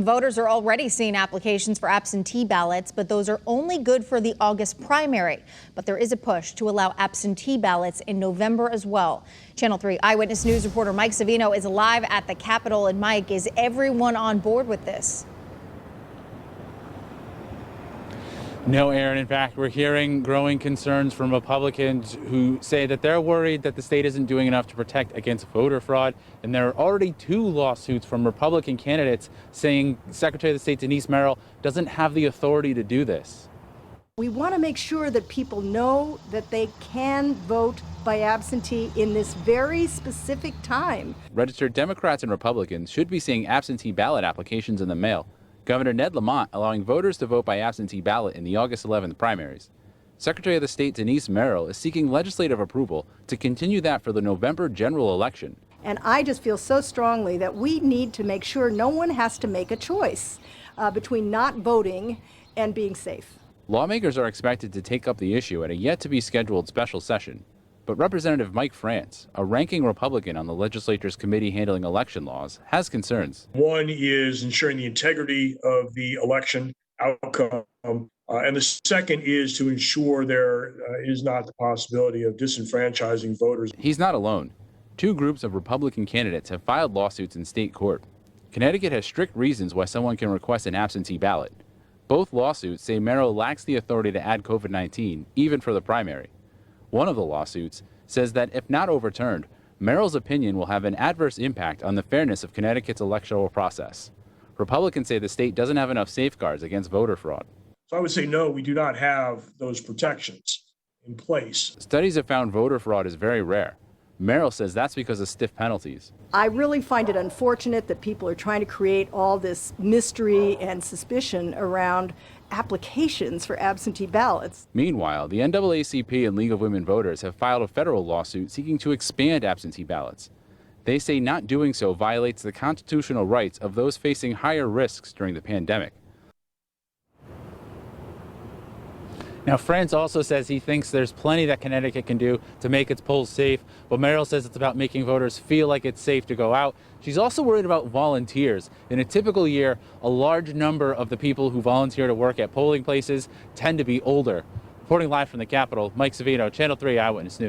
Voters are already seeing applications for absentee ballots, but those are only good for the August primary. But there is a push to allow absentee ballots in November as well. Channel 3 Eyewitness News reporter Mike Savino is live at the Capitol. And Mike, is everyone on board with this? No, Aaron. In fact, we're hearing growing concerns from Republicans who say that they're worried that the state isn't doing enough to protect against voter fraud. And there are already 2 lawsuits from Republican candidates saying Secretary of State Denise Merrill doesn't have the authority to do this. We want to make sure that people know that they can vote by absentee in this very specific time. Registered Democrats and Republicans should be seeing absentee ballot applications in the mail. Governor Ned Lamont allowing voters to vote by absentee ballot in the August 11th primaries. Secretary of State Denise Merrill is seeking legislative approval to continue that for the November general election. And I just feel so strongly that we need to make sure no one has to make a choice between not voting and being safe. Lawmakers are expected to take up the issue at a yet-to-be-scheduled special session. But Representative Mike France, a ranking Republican on the legislature's committee handling election laws, has concerns. One is ensuring the integrity of the election outcome, and the second is to ensure there is not the possibility of disenfranchising voters. He's not alone. 2 groups of Republican candidates have filed lawsuits in state court. Connecticut has strict reasons why someone can request an absentee ballot. Both lawsuits say Merrill lacks the authority to add COVID-19, even for the primary. One of the lawsuits says that if not overturned, Merrill's opinion will have an adverse impact on the fairness of Connecticut's electoral process. Republicans say the state doesn't have enough safeguards against voter fraud. So I would say no, we do not have those protections in place. Studies have found voter fraud is very rare. Merrill says that's because of stiff penalties. I really find it unfortunate that people are trying to create all this mystery and suspicion around applications for absentee ballots. Meanwhile, the NAACP and League of Women Voters have filed a federal lawsuit seeking to expand absentee ballots. They say not doing so violates the constitutional rights of those facing higher risks during the pandemic. Now, France also says he thinks there's plenty that Connecticut can do to make its polls safe, but Merrill says it's about making voters feel like it's safe to go out. She's also worried about volunteers. In a typical year, a large number of the people who volunteer to work at polling places tend to be older. Reporting live from the Capitol, Mike Savino, Channel 3 Eyewitness News.